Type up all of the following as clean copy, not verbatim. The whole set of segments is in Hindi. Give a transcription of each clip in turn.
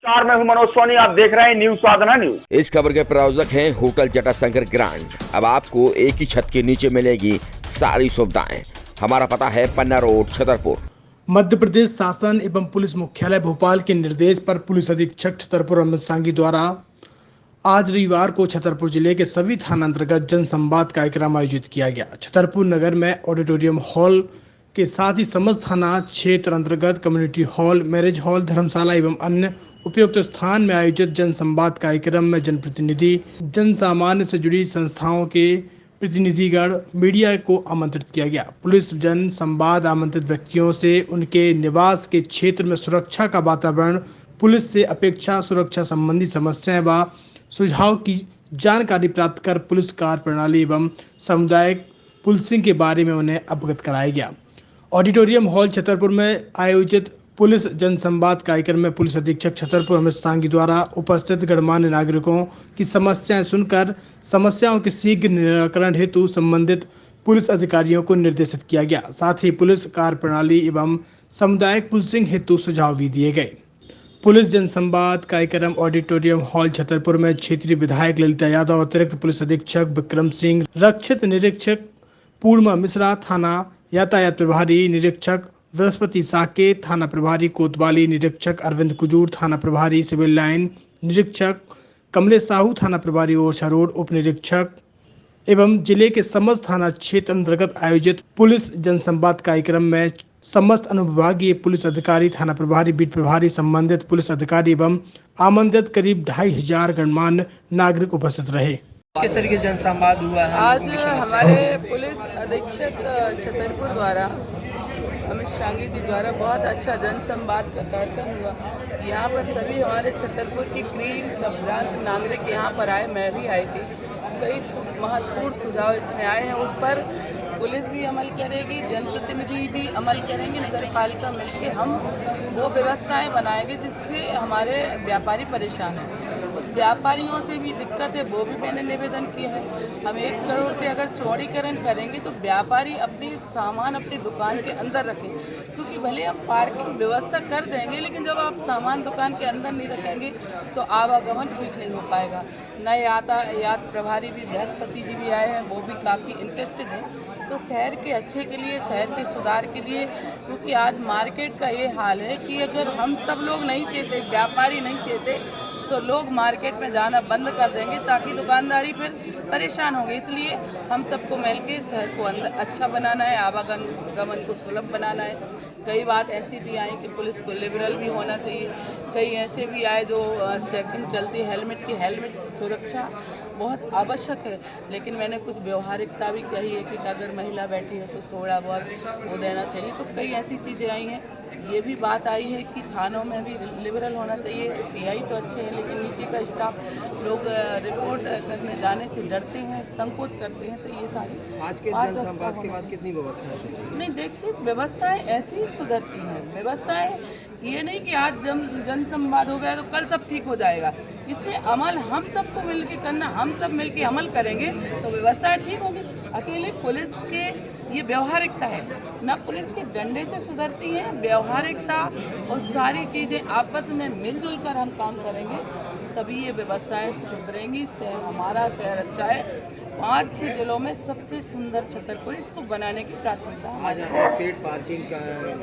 नमस्कार, मैं हूं मनोज सोनी। आप देख रहे हैं न्यूज साधना न्यूज। इस खबर के प्रायोजक हैं होटल जटाशंकर ग्रांड। अब आपको एक ही छत के नीचे मिलेगी सारी सुविधाएं। हमारा पता है पन्ना रोड, छतरपुर। मध्य प्रदेश शासन एवं पुलिस मुख्यालय भोपाल के निर्देश पर पुलिस अधीक्षक छतरपुर अमित सांगी द्वारा आज रविवार को छतरपुर जिले के सभी थाना अंतर्गत जनसंवाद कार्यक्रम आयोजित किया गया। छतरपुर नगर में ऑडिटोरियम हॉल के साथ ही समस्त थाना क्षेत्र अंतर्गत कम्युनिटी हॉल, मैरिज हॉल, धर्मशाला एवं अन्य उपयुक्त स्थान में आयोजित जनसंवाद कार्यक्रम में जनप्रतिनिधि, जन सामान्य से जुड़ी संस्थाओं के प्रतिनिधिगण, मीडिया को आमंत्रित किया गया। पुलिस जन संवाद आमंत्रित व्यक्तियों से उनके निवास के क्षेत्र में सुरक्षा का वातावरण, पुलिस से अपेक्षा सुरक्षा संबंधी समस्याएं व सुझाव की जानकारी प्राप्त कर पुलिस कार्य प्रणाली एवं सामुदायिक पुलिसिंग के बारे में उन्हें अवगत कराया गया। ऑडिटोरियम हॉल छतरपुर में आयोजित पुलिस जनसंवाद कार्यक्रम में पुलिस अधीक्षक छतरपुर अमित सांगी द्वारा उपस्थित गणमान्य नागरिकों की समस्याएं सुनकर समस्याओं के शीघ्र निराकरण हेतु संबंधित पुलिस अधिकारियों को निर्देशित किया गया। साथ ही पुलिस कार्य प्रणाली एवं सामुदायिक पुलिसिंग हेतु सुझाव भी दिए गए। पुलिस जनसंवाद कार्यक्रम ऑडिटोरियम हॉल छतरपुर में क्षेत्रीय विधायक ललिता यादव, अतिरिक्त पुलिस अधीक्षक विक्रम सिंह, रक्षित निरीक्षक पूर्णिमा मिश्रा, थाना यातायात प्रभारी निरीक्षक बृहस्पति साकेत, थाना प्रभारी कोतवाली, निरीक्षक अरविंद कुजूर, थाना प्रभारी सिविल लाइन, निरीक्षक कमलेश साहू, थाना प्रभारी ओरछा रोड, उप निरीक्षक एवं जिले के समस्त थाना क्षेत्र अंतर्गत आयोजित पुलिस जनसंवाद कार्यक्रम में समस्त अनुविभागीय पुलिस अधिकारी, थाना प्रभारी, बीट प्रभारी, संबंधित पुलिस अधिकारी एवं आमंत्रित करीब 2500 गणमान्य नागरिक उपस्थित रहे। किस तरीके से जनसंवाद हुआ है? आज हमारे पुलिस अधीक्षक छतरपुर द्वारा अमित सांगी जी द्वारा बहुत अच्छा जनसंवाद का कार्यक्रम हुआ। यहाँ पर सभी हमारे छतरपुर की ग्रीन प्रांत नागरिक यहाँ पर आए, मैं भी आई थी। कई महत्वपूर्ण सुझाव इसमें आए हैं, उस पर पुलिस भी अमल करेगी, जनप्रतिनिधि भी अमल करेंगे, नगर पालिका मिलकर हम वो व्यवस्थाएं बनाएंगे जिससे हमारे व्यापारी परेशान हैं। व्यापारियों से भी दिक्कत है, वो भी मैंने निवेदन किया है। हम 1 करोड़ से अगर चौड़ीकरण करेंगे तो व्यापारी अपनी सामान अपनी दुकान के अंदर रखें, क्योंकि भले हम पार्किंग व्यवस्था कर देंगे लेकिन जब आप सामान दुकान के अंदर नहीं रखेंगे तो आवागमन ठीक नहीं हो पाएगा। नए यातायात प्रभारी भी बृहस्पति जी भी आए हैं, वो भी काफ़ी इंटरेस्टेड हैं। तो शहर के अच्छे के लिए, शहर के सुधार के लिए, क्योंकि आज मार्केट का ये हाल है कि अगर हम सब लोग नहीं चाहते, व्यापारी नहीं चाहते, तो लोग मार्केट में जाना बंद कर देंगे ताकि दुकानदारी फिर परेशान होंगे। इसलिए हम सबको मिल के शहर को अंदर अच्छा बनाना है, आवागमन को सुलभ बनाना है। कई बात ऐसी भी आई कि पुलिस को लिबरल भी होना चाहिए। कई ऐसे भी आए जो चेकिंग चलती है हेलमेट सुरक्षा बहुत आवश्यक है, लेकिन मैंने कुछ व्यवहारिकता भी कही है कि अगर महिला बैठी है तो थोड़ा बहुत वो देना चाहिए। तो कई ऐसी चीज़ें आई हैं। ये भी बात आई है कि थानों में भी लिबरल होना चाहिए। पीआई तो अच्छे हैं लेकिन नीचे का स्टाफ लोग रिपोर्ट करने जाने से डरते हैं, संकोच करते हैं। तो ये सारी आज के जनसंवाद के बाद कितनी व्यवस्था है? नहीं, देखिए व्यवस्थाएं ऐसी ही सुधरती हैं। व्यवस्थाएं ये नहीं कि आज जनसंवाद हो गया तो कल सब ठीक हो जाएगा। इसमें अमल हम सबको मिलके करना, हम सब मिलके अमल करेंगे तो व्यवस्थाएं ठीक होगी। अकेले पुलिस के ये व्यवहारिकता है ना, पुलिस के डंडे से सुधरती है। व्यवहारिकता और सारी चीज़ें आपस में मिलजुल कर हम काम करेंगे तभी ये व्यवस्थाएं सुधरेंगी। शहर हमारा शहर अच्छा है। 5-6 जिलों में सबसे सुंदर छतरपुर, इसको बनाने की प्राथमिकता आज पेड पार्किंग का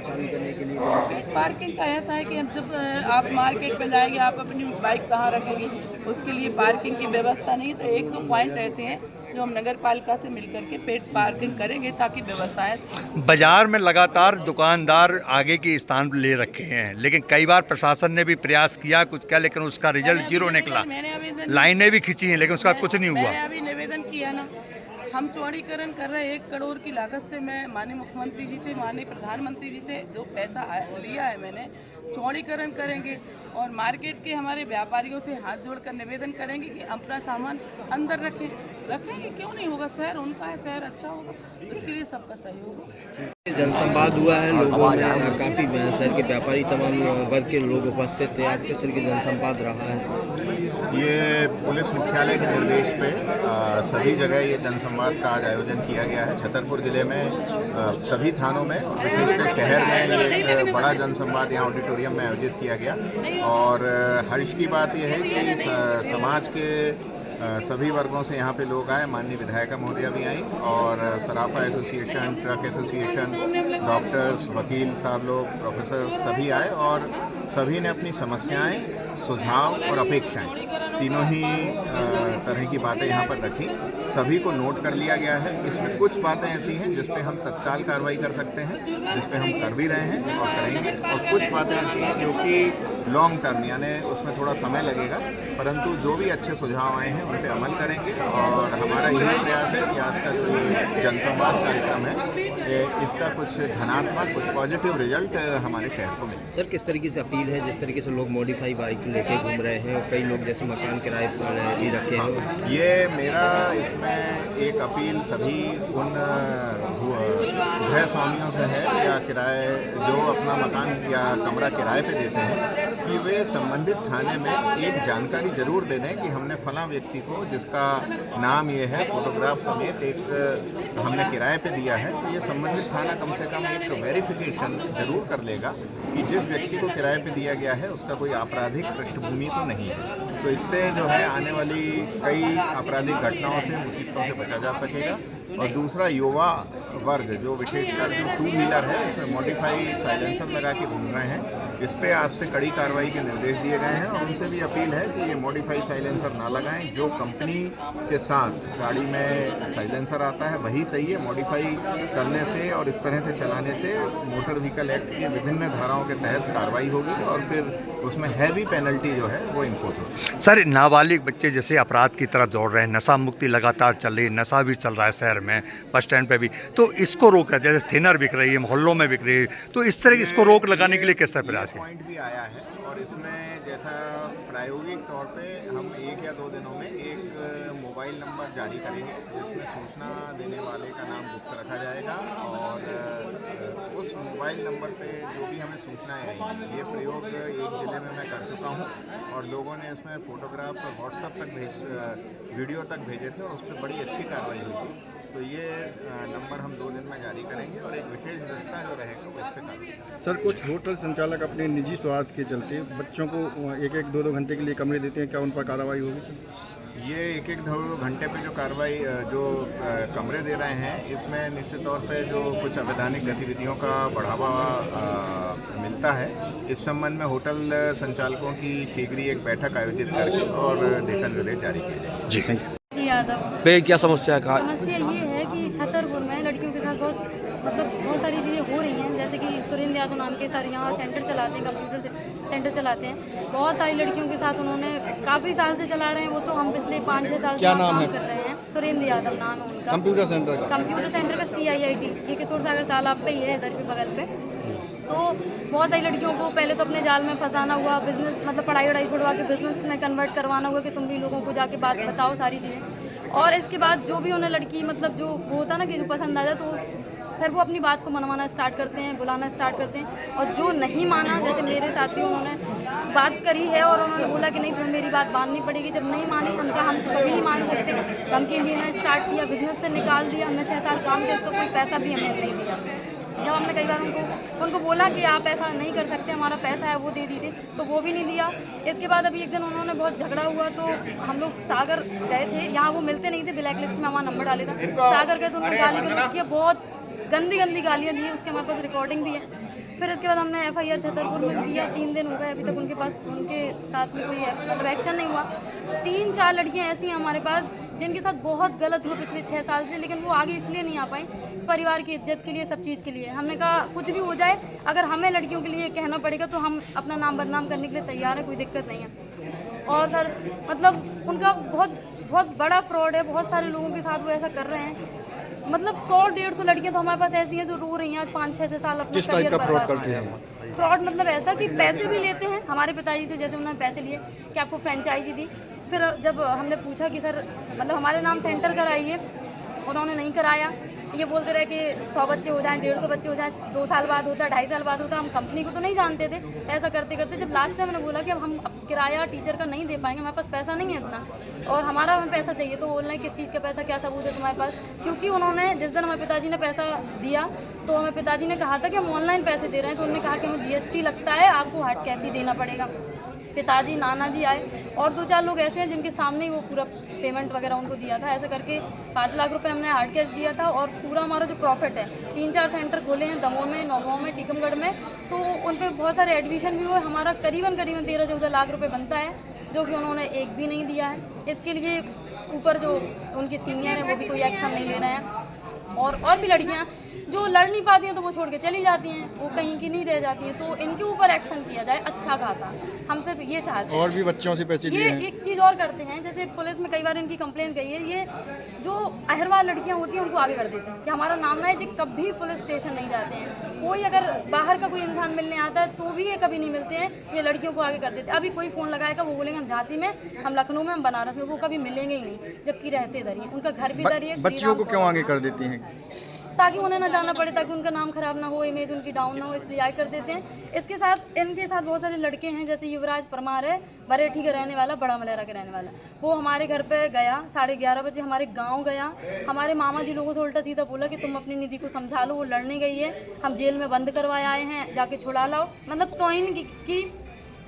चालू करने के लिए पेड पार्किंग का ऐसा है कि जब आप मार्केट में जाएंगे आप अपनी बाइक कहाँ रखेंगे, उसके लिए पार्किंग की व्यवस्था नहीं है। तो 1-2 पॉइंट ऐसे हैं जो हम नगर पालिका से मिलकर के पेड पार्किंग करेंगे ताकि व्यवस्थाएं अच्छी। बाजार में लगातार दुकानदार आगे की स्थान ले रखे हैं, लेकिन कई बार प्रशासन ने भी प्रयास किया कुछ क्या, लेकिन उसका रिजल्ट जीरो निकला। लाइनें भी खींची हैं लेकिन उसका कुछ नहीं हुआ। मैंने अभी निवेदन किया ना, हम चौड़ीकरण कर रहे हैं 1 करोड़ की लागत से। मैं माननीय मुख्यमंत्री जी से, माननीय प्रधानमंत्री जी से जो पैसा लिया है मैंने, चौड़ीकरण करेंगे और मार्केट के हमारे व्यापारियों से हाथ जोड़कर निवेदन करेंगे कि अपना सामान अंदर रखेंगे। क्यों नहीं होगा? शहर उनका है, शहर अच्छा होगा, उसके लिए सबका सहयोग होगा। जनसंवाद हुआ है, लोगों में काफ़ी शहर के व्यापारी तमाम वर्ग के लोग उपस्थित थे। आज किस तरह की जनसंवाद रहा है? ये पुलिस मुख्यालय के निर्देश पे सभी जगह ये जनसंवाद का आज आयोजन किया गया है। छतरपुर जिले में सभी थानों में और विशेषकर शहर में ये एक बड़ा जनसंवाद यहाँ ऑडिटोरियम में आयोजित किया गया और हर्ष की बात यह है कि समाज के सभी वर्गों से यहाँ पे लोग आए। माननीय विधायिका महोदया भी आई और सराफा एसोसिएशन, ट्रक एसोसिएशन, डॉक्टर्स, वकील साहब लोग, प्रोफेसर सभी आए और सभी ने अपनी समस्याएं, सुझाव और अपेक्षाएं तीनों ही तरह की बातें यहाँ पर रखी। सभी को नोट कर लिया गया है। इसमें कुछ बातें ऐसी हैं जिस पे हम तत्काल कार्रवाई कर सकते हैं, जिस पे हम कर भी रहे हैं और करेंगे, और कुछ बातें ऐसी हैं जो कि लॉन्ग टर्म यानी उसमें थोड़ा समय लगेगा, परंतु जो भी अच्छे सुझाव आए हैं उन पे अमल करेंगे। और हमारा यही प्रयास है कि आज का जो ये जनसंवाद कार्यक्रम है इसका कुछ धनात्मक, कुछ पॉजिटिव रिजल्ट हमारे शहर को मिले। सर, किस तरीके से अपील है, जिस तरीके से लोग मॉडिफाई बाइक लेके घूम रहे हैं और कई लोग जैसे मकान किराए पर भी रखे हैं, ये मेरा इसमें एक अपील सभी उन गृह स्वामियों से है या किराए जो अपना मकान या कमरा किराए पे देते हैं कि वे संबंधित थाने में एक जानकारी जरूर दे दें कि हमने फलां व्यक्ति को, जिसका नाम ये है, फोटोग्राफ समेत एक हमने किराए पे दिया है, तो ये संबंधित थाना कम से कम एक वेरिफिकेशन जरूर कर लेगा कि जिस व्यक्ति को किराए पे दिया गया है उसका कोई आपराधिक पृष्ठभूमि तो नहीं है। तो इससे जो है आने वाली कई आपराधिक घटनाओं से, मुसीबतों से बचा जा सकेगा। और दूसरा, युवा वर्ग जो विशेषकर जो 2 व्हीलर है इसमें मॉडिफाई साइलेंसर लगा के घूम रहे हैं, इस पे आज से कड़ी कार्रवाई के निर्देश दिए गए हैं और उनसे भी अपील है कि ये मॉडिफाई साइलेंसर ना लगाएं। जो कंपनी के साथ गाड़ी में साइलेंसर आता है वही सही है। मॉडिफाई करने से और इस तरह से चलाने से मोटर व्हीकल एक्ट की विभिन्न धाराओं के तहत कार्रवाई होगी और फिर उसमें हैवी पेनल्टी जो है वो इम्पोज होगी। सर, नाबालिग बच्चे जैसे अपराध की तरफ दौड़ रहे हैं, नशा मुक्ति लगातार चल रही है, नशा भी चल रहा है शहर में, बस स्टैंड पे भी, तो इसको रोका, जैसे थिनर बिक रही है, मोहल्लों में बिक रही है, तो इस तरह इसको रोक लगाने के लिए कैसा प्रयास है? पॉइंट भी आया है और इसमें जैसा प्रायोगिक तौर पे हम 1 या 2 दिनों में एक मोबाइल नंबर जारी करेंगे जिसमें सूचना देने वाले का नाम गुप्त रखा जाएगा और उस मोबाइल नंबर पे जो भी हमें सूचनाएं आएंगी, ये प्रयोग एक जिले में मैं कर चुका हूँ और लोगों ने इसमें फोटोग्राफ्स और व्हाट्सएप तक वीडियो तक भेजे थे और उस पर बड़ी अच्छी कार्रवाई हुई। तो ये नंबर हम 2 दिन में जारी करेंगे और एक विशेष दस्ता जो रहेगा वो इस पर कार्रवाई। सर, कुछ होटल संचालक अपने निजी स्वार्थ के चलते बच्चों को 1-1, 2-2 घंटे के लिए कमरे देते हैं, क्या उन पर कार्रवाई होगी सर? ये 1-1, 2 घंटे पे जो कार्रवाई जो कमरे दे रहे हैं, इसमें निश्चित तौर पे जो कुछ अवैधानिक गतिविधियों का बढ़ावा मिलता है, इस संबंध में होटल संचालकों की शीघ्र ही एक बैठक आयोजित करके और दिशा निर्देश जारी किए जाएंगे। जी, थैंक यू। यादव पे क्या समस्या का? समस्या ये है कि छतरपुर में लड़कियों के साथ बहुत सारी चीज़ें हो रही हैं। जैसे कि सुरेंद्र यादव नाम के सर यहाँ सेंटर चलाते हैं, कंप्यूटर सेंटर चलाते हैं। बहुत सारी लड़कियों के साथ उन्होंने काफ़ी साल से चला रहे हैं, वो तो हम पिछले 5-6 साल से काम कर रहे हैं। सुरेंद्र यादव नाम है उनका। कंप्यूटर सेंटर का CIIT, ये किशोर सागर तालाब पे ही है, इधर भी बगल पे। तो बहुत सारी लड़कियों को पहले तो अपने जाल में फंसाना हुआ, बिजनेस मतलब पढ़ाई वढ़ाई छुड़वा के बिजनेस में कन्वर्ट करवाना हुआ कि तुम भी लोगों को जाके बात बताओ सारी चीज़ें। और इसके बाद जो भी उन्हें लड़की मतलब जो होता ना कि जो पसंद आ जाए, तो फिर वो अपनी बात को मनवाना स्टार्ट करते हैं, बुलाना स्टार्ट करते हैं। और जो नहीं माना, जैसे मेरे साथी उन्होंने बात करी है और उन्होंने बोला कि नहीं तुम्हें मेरी बात माननी पड़ेगी। जब नहीं मानी, हम तो कभी नहीं मान सकते। धमकी देना स्टार्ट किया, बिजनेस से निकाल दिया। हमने 6 साल काम किया, उसका कोई पैसा भी हमें नहीं दिया। जब हमने कई बार उनको बोला कि आप ऐसा नहीं कर सकते, हमारा पैसा है वो दे दीजिए, तो वो भी नहीं दिया। इसके बाद अभी एक दिन उन्होंने बहुत झगड़ा हुआ, तो हम लोग सागर गए थे, यहाँ वो मिलते नहीं थे, ब्लैक लिस्ट में हमारा नंबर डाले था। सागर गए तो उन्होंने गाली गलौज किया, बहुत गंदी गालियाँ दी, उसके हमारे पास रिकॉर्डिंग भी है। फिर इसके बाद हमने FIR छतरपुर में किया, 3 दिन हो गए, अभी तक उनके साथ में कोई मतलब एक्शन नहीं हुआ। 3-4 लड़कियाँ ऐसी हैं हमारे पास जिनके साथ बहुत गलत हुआ पिछले 6 साल से, लेकिन वो आगे इसलिए नहीं आ पाई, परिवार की इज्जत के लिए, सब चीज़ के लिए। हमने कहा कुछ भी हो जाए, अगर हमें लड़कियों के लिए कहना पड़ेगा तो हम अपना नाम बदनाम करने के लिए तैयार है, कोई दिक्कत नहीं है। और सर मतलब उनका बहुत बड़ा फ्रॉड है, बहुत सारे लोगों के साथ वो ऐसा कर रहे हैं। मतलब 100-150 लड़कियां तो हमारे पास ऐसी हैं जो रो रही हैं आज 5-6 साल अपना करियर बर्बाद करती हैं। फ्रॉड मतलब ऐसा कि पैसे भी लेते हैं हमारे पिताजी से, जैसे उन्होंने पैसे लिए कि आपको फ्रेंचाइजी दी। फिर जब हमने पूछा कि सर मतलब हमारे नाम सेंटर कराइए, उन्होंने नहीं कराया। ये बोलते रहे कि 100 बच्चे हो जाएं, 150 बच्चे हो जाएं, 2 साल बाद होता, 2.5 साल बाद होता। हम कंपनी को तो नहीं जानते थे। ऐसा करते करते जब लास्ट टाइम मैंने बोला कि अब हम किराया टीचर का नहीं दे पाएंगे, हमारे पास पैसा नहीं है इतना और हमें पैसा चाहिए, तो बोल रहे हैं किस चीज़ का पैसा, क्या सबूत है तुम्हारे पास? क्योंकि उन्होंने जिस दिन हमारे पिताजी ने पैसा दिया तो हमें पिताजी ने कहा था कि हम ऑनलाइन पैसे दे रहे हैं, तो उन्होंने कहा कि हमें GST लगता है, आपको हार्ड कैश ही देना पड़ेगा। पिताजी नाना जी आए और 2-4 लोग ऐसे हैं जिनके सामने ही वो पूरा पेमेंट वगैरह उनको दिया था। ऐसे करके 5 लाख रुपए हमने हार्ड कैश दिया था और पूरा हमारा जो प्रॉफिट है 3-4 सेंटर खोले हैं दमोह में, नौगांव में, टीकमगढ़ में, तो उन पे बहुत सारे एडमिशन भी हुए। हमारा करीबन 13-14 लाख रुपए बनता है जो कि उन्होंने एक भी नहीं दिया है। इसके लिए ऊपर जो उनके सीनियर हैं वो भी कोई एक्शन नहीं ले रहे हैं और भी लड़कियां जो लड़ नहीं पाती हैं तो वो छोड़ के चली जाती हैं, वो कहीं की नहीं रह जाती हैं। तो इनके ऊपर एक्शन किया जाए अच्छा खासा, हम सिर्फ ये चाहते हैं। और भी बच्चों से पैसे लिए हैं। एक चीज़ और करते हैं, जैसे पुलिस में कई बार इनकी कंप्लेंट गई है, ये जो अहरवाल लड़कियां होती हैं उनको आगे कर देते हैं कि हमारा नाम ना है, जो कभी पुलिस स्टेशन नहीं जाते हैं। कोई अगर बाहर का कोई इंसान मिलने आता है तो भी ये कभी नहीं मिलते हैं, ये लड़कियों को आगे कर देते हैं। अभी कोई फ़ोन लगाएगा वो बोलेंगे हम झांसी में, हम लखनऊ में, हम बनारस में, वो कभी मिलेंगे ही नहीं, जबकि रहते इधर ही, उनका घर भी इधर ही है। बच्चियों को क्यों आगे कर देती हैं? ताकि उन्हें ना जाना पड़े, ताकि उनका नाम खराब ना हो, इमेज उनकी डाउन ना हो, इसलिए आगे कर देते हैं। इसके साथ इनके साथ बहुत सारे लड़के हैं, जैसे युवराज परमार है, बरेठी का रहने वाला, बड़ा मलेरा का रहने वाला। वो हमारे घर पे गया 11:30 बजे, हमारे गांव गया, हमारे मामा जी लोगों से उल्टा सीधा बोला कि तुम अपनी निधि को समझा लो, वो लड़ने गई है, हम जेल में बंद करवाए आए हैं, जाके छुड़ा लाओ। मतलब तौहीन की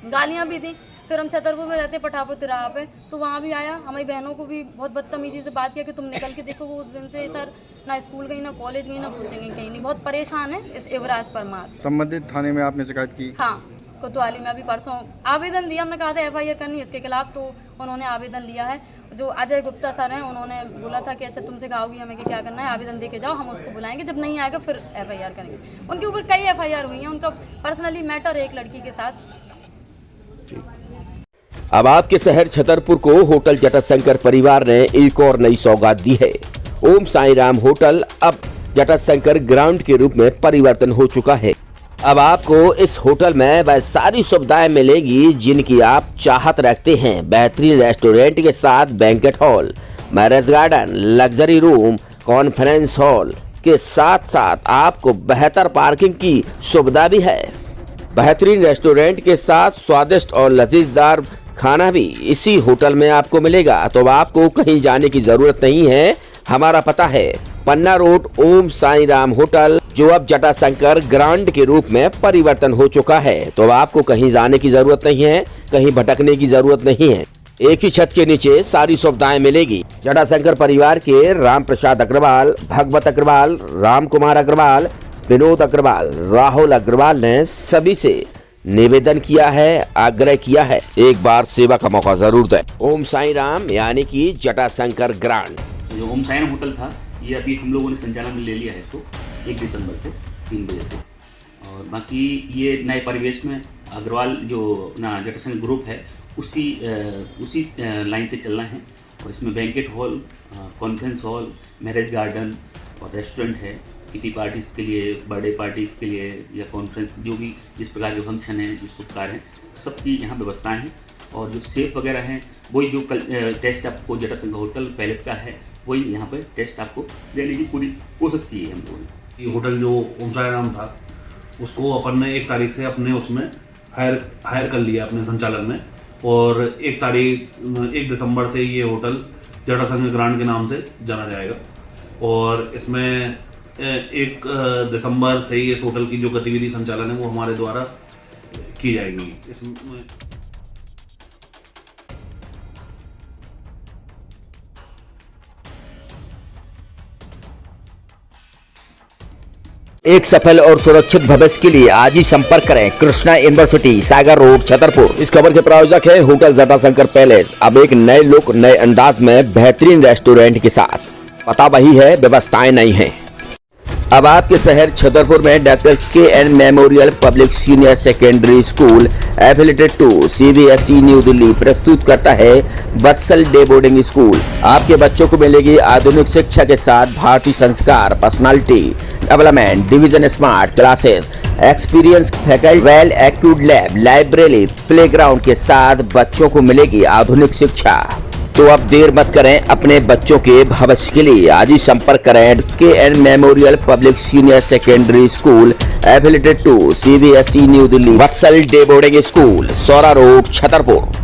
गालियाँ भी दी। फिर हम छतरपुर में रहते पठापुर तिराहा पे, तो वहाँ भी आया, हमारी बहनों को भी बहुत बदतमीजी से बात किया कि तुम निकल के देखो। वो उस दिन से सर ना स्कूल गई, ना कॉलेज गई, ना कोचिंग गई, कहीं नहीं, बहुत परेशान है इस युवराज परमार। संबंधित थाने में आपने शिकायत की? हाँ, कोतवाली में अभी परसों आवेदन दिया, हमने कहा था FIR करनी इसके खिलाफ, तो उन्होंने आवेदन लिया है। जो अजय गुप्ता सर हैं उन्होंने बोला था कि अच्छा तुमसे कहोगी हमें कि क्या करना है, आवेदन दे के जाओ, हम उसको बुलाएंगे, जब नहीं आएगा फिर FIR करेंगे। उनके ऊपर कई FIR हुई हैं, उनका पर्सनली मैटर है एक लड़की के साथ। अब आपके शहर छतरपुर को होटल जटाशंकर परिवार ने एक और नई सौगात दी है। ओम साई राम होटल अब जटाशंकर ग्राउंड के रूप में परिवर्तन हो चुका है। अब आपको इस होटल में वह सारी सुविधाएं मिलेगी जिनकी आप चाहत रखते हैं। बेहतरीन रेस्टोरेंट के साथ banquet hall, marriage garden, luxury room, conference hall के साथ साथ आपको बेहतर पार्किंग की सुविधा भी है। बेहतरीन रेस्टोरेंट के साथ स्वादिष्ट और लजीजदार खाना भी इसी होटल में आपको मिलेगा, तो आपको कहीं जाने की जरूरत नहीं है। हमारा पता है पन्ना रोड ओम साई राम होटल, जो अब जटाशंकर ग्रांड के रूप में परिवर्तन हो चुका है। तो आपको कहीं जाने की जरूरत नहीं है, कहीं भटकने की जरूरत नहीं है। एक ही छत के नीचे सारी सुविधाएं मिलेगी। जटाशंकर परिवार के राम प्रसाद अग्रवाल, भगवत अग्रवाल, राम कुमार अग्रवाल, विनोद अग्रवाल, राहुल अग्रवाल ने सभी से निवेदन किया है, आग्रह किया है, एक बार सेवा का मौका जरूर दें। ओम साई राम यानी कि जटाशंकर ग्रांड। जो ओम साई राम होटल था, ये अभी हम लोगों ने संचालन में ले लिया है इसको 1 दिसंबर से 3 बजे से। और बाकी ये नए परिवेश में अग्रवाल जो अपना जटाशंकर ग्रुप है उसी लाइन से चलना है। और इसमें banquet hall, conference hall, marriage garden और रेस्टोरेंट है। किटी पार्टीज़ के लिए, बर्थडे पार्टीज़ के लिए या कॉन्फ्रेंस, जो भी जिस प्रकार के फंक्शन हैं, जो शुभ कार्य हैं, सबकी यहाँ व्यवस्थाएं हैं। और जो सेफ वगैरह हैं वही जो कल टेस्ट आपको जटाशंकर होटल पैलेस का है, वही यहाँ पे टेस्ट आपको देने की पूरी कोशिश की है हम लोगों ने। ये होटल जो ओम साई राम था उसको अपन ने 1 तारीख से अपने उसमें हायर कर लिया अपने संचालन में। और 1 दिसंबर से ये होटल जटाशंकर ग्रांड के नाम से जाना जाएगा। और इसमें 1 दिसंबर से ही इस होटल की जो गतिविधि संचालन है वो हमारे द्वारा की जाएगी। इसमें एक सफल और सुरक्षित भविष्य के लिए आज ही संपर्क करें कृष्णा यूनिवर्सिटी, सागर रोड, छतरपुर। इस खबर के प्रायोजक है होटल जटाशंकर पैलेस, अब एक नए लुक, नए अंदाज में बेहतरीन रेस्टोरेंट के साथ। पता वही है, व्यवस्थाएं नहीं है। अब आपके शहर छतरपुर में doctor KN memorial public senior secondary school affiliated to CBSE new Delhi प्रस्तुत करता है वत्सल डे बोर्डिंग स्कूल। आपके बच्चों को मिलेगी आधुनिक शिक्षा के साथ भारतीय संस्कार, personality development, division smart classes, experience faculty, well accrued lab, library, playground के साथ बच्चों को मिलेगी आधुनिक शिक्षा। तो अब देर मत करें, अपने बच्चों के भविष्य के लिए आज ही संपर्क करें KN memorial public senior secondary school affiliated to CBSE new Delhi, Vatsal day boarding school, Saura road, Chhatarpur.